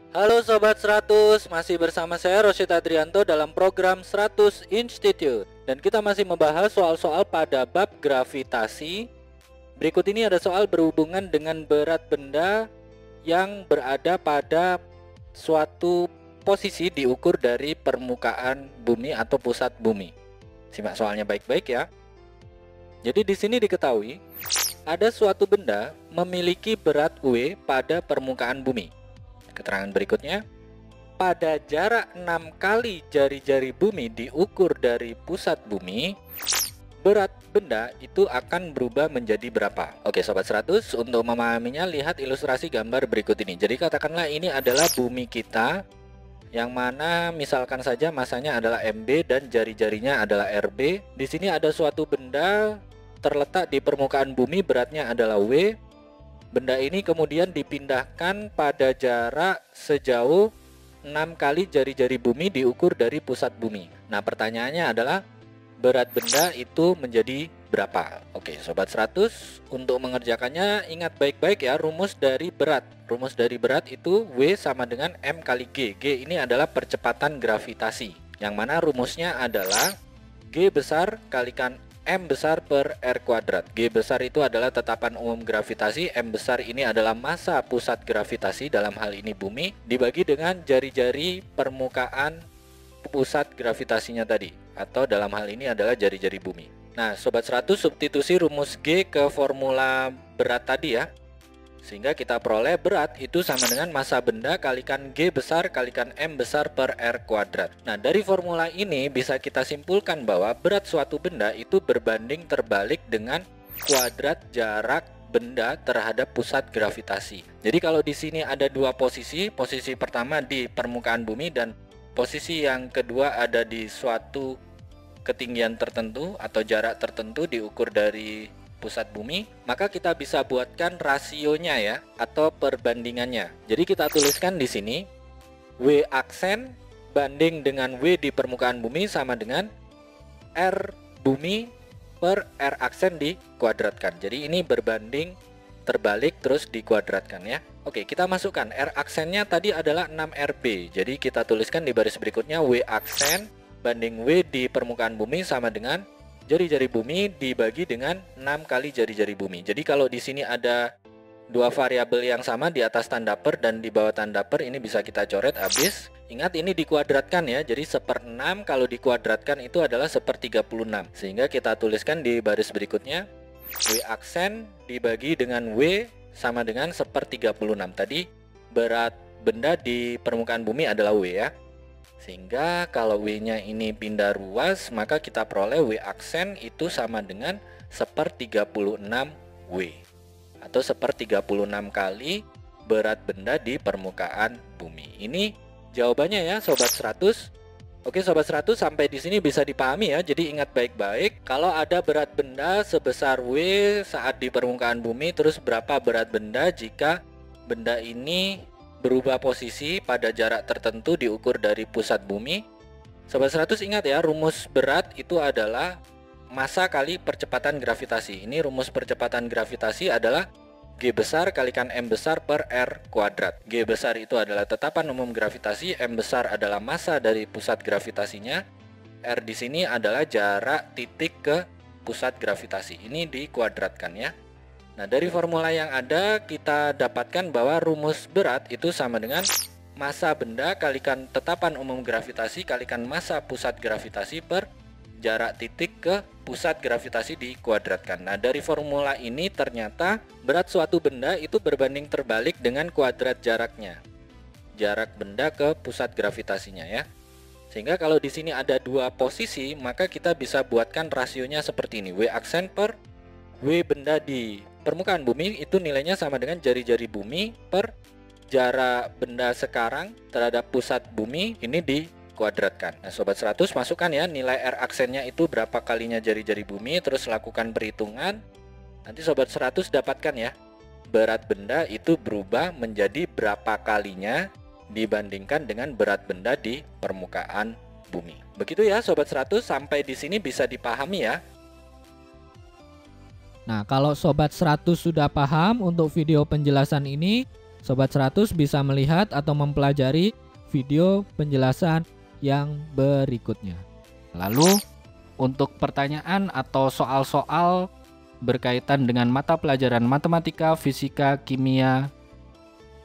Halo Sobat 100, masih bersama saya Rosyid Adrianto dalam program 100 Institute. Dan kita masih membahas soal-soal pada bab gravitasi. Berikut ini ada soal berhubungan dengan berat benda yang berada pada suatu posisi diukur dari permukaan bumi atau pusat bumi. Simak soalnya baik-baik ya. Jadi di sini diketahui ada suatu benda memiliki berat W pada permukaan bumi. Keterangan berikutnya, pada jarak 6 kali jari-jari bumi diukur dari pusat bumi, berat benda itu akan berubah menjadi berapa? Oke Sobat 100, untuk memahaminya lihat ilustrasi gambar berikut ini. Jadi katakanlah ini adalah bumi kita, yang mana misalkan saja masanya adalah MB dan jari-jarinya adalah RB. Di sini ada suatu benda terletak di permukaan bumi, beratnya adalah W. Benda ini kemudian dipindahkan pada jarak sejauh 6 kali jari-jari bumi diukur dari pusat bumi. Nah pertanyaannya adalah berat benda itu menjadi berapa? Oke Sobat 100, untuk mengerjakannya ingat baik-baik ya rumus dari berat. Rumus dari berat itu W sama dengan M kali G. G ini adalah percepatan gravitasi, yang mana rumusnya adalah G besar kalikan M besar per R kuadrat. G besar itu adalah tetapan umum gravitasi, M besar ini adalah massa pusat gravitasi, dalam hal ini bumi, dibagi dengan jari-jari permukaan pusat gravitasinya tadi, atau dalam hal ini adalah jari-jari bumi. Nah Sobat 100, substitusi rumus G ke formula berat tadi ya, sehingga kita peroleh berat itu sama dengan massa benda kalikan G besar kalikan M besar per R kuadrat. Nah dari formula ini bisa kita simpulkan bahwa berat suatu benda itu berbanding terbalik dengan kuadrat jarak benda terhadap pusat gravitasi. Jadi kalau di sini ada dua posisi, posisi pertama di permukaan bumi dan posisi yang kedua ada di suatu ketinggian tertentu atau jarak tertentu diukur dari pusat bumi, maka kita bisa buatkan rasionya ya, atau perbandingannya. Jadi kita tuliskan di sini W aksen banding dengan W di permukaan bumi sama dengan R bumi per R aksen dikuadratkan. Jadi ini berbanding terbalik terus dikuadratkan ya. Oke, kita masukkan R aksennya tadi adalah 6RB. Jadi kita tuliskan di baris berikutnya W aksen banding W di permukaan bumi sama dengan jari-jari bumi dibagi dengan 6 kali jari-jari bumi. Jadi kalau di sini ada dua variabel yang sama, di atas tanda per dan di bawah tanda per, ini bisa kita coret habis. Ingat ini dikuadratkan ya, jadi 1/6 kalau dikuadratkan itu adalah 1/36. Sehingga kita tuliskan di baris berikutnya, W aksen dibagi dengan W sama dengan 1/36. Tadi berat benda di permukaan bumi adalah W ya. Sehingga kalau W-nya ini pindah ruas, maka kita peroleh W aksen itu sama dengan 1/36 W, atau 1/36 kali berat benda di permukaan bumi. Ini jawabannya ya Sobat 100. Oke Sobat 100, sampai di sini bisa dipahami ya. Jadi ingat baik-baik, kalau ada berat benda sebesar W saat di permukaan bumi, terus berapa berat benda jika benda ini berubah posisi pada jarak tertentu diukur dari pusat bumi. Sobat 100 ingat ya, rumus berat itu adalah massa kali percepatan gravitasi. Ini rumus percepatan gravitasi adalah G besar kalikan M besar per R kuadrat. G besar itu adalah tetapan umum gravitasi, M besar adalah massa dari pusat gravitasinya, R di sini adalah jarak titik ke pusat gravitasi. Ini dikuadratkan ya. Nah dari formula yang ada kita dapatkan bahwa rumus berat itu sama dengan massa benda kalikan tetapan umum gravitasi kalikan massa pusat gravitasi per jarak titik ke pusat gravitasi dikuadratkan. Nah dari formula ini ternyata berat suatu benda itu berbanding terbalik dengan kuadrat jaraknya, jarak benda ke pusat gravitasinya ya. Sehingga kalau di sini ada dua posisi, maka kita bisa buatkan rasionya seperti ini. W aksen per W benda di permukaan bumi itu nilainya sama dengan jari-jari bumi per jarak benda sekarang terhadap pusat bumi, ini dikuadratkan. Nah Sobat 100 masukkan ya nilai R aksennya itu berapa kalinya jari-jari bumi, terus lakukan perhitungan. Nanti Sobat 100 dapatkan ya berat benda itu berubah menjadi berapa kalinya dibandingkan dengan berat benda di permukaan bumi. Begitu ya Sobat 100, sampai di sini bisa dipahami ya. Nah, kalau Sobat 100 sudah paham untuk video penjelasan ini, Sobat 100 bisa melihat atau mempelajari video penjelasan yang berikutnya. Lalu untuk pertanyaan atau soal-soal berkaitan dengan mata pelajaran matematika, fisika, kimia,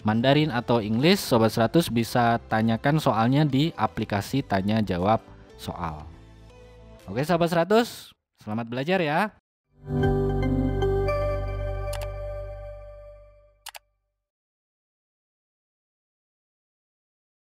Mandarin atau English, Sobat 100 bisa tanyakan soalnya di aplikasi tanya jawab soal. Oke Sobat 100, selamat belajar ya.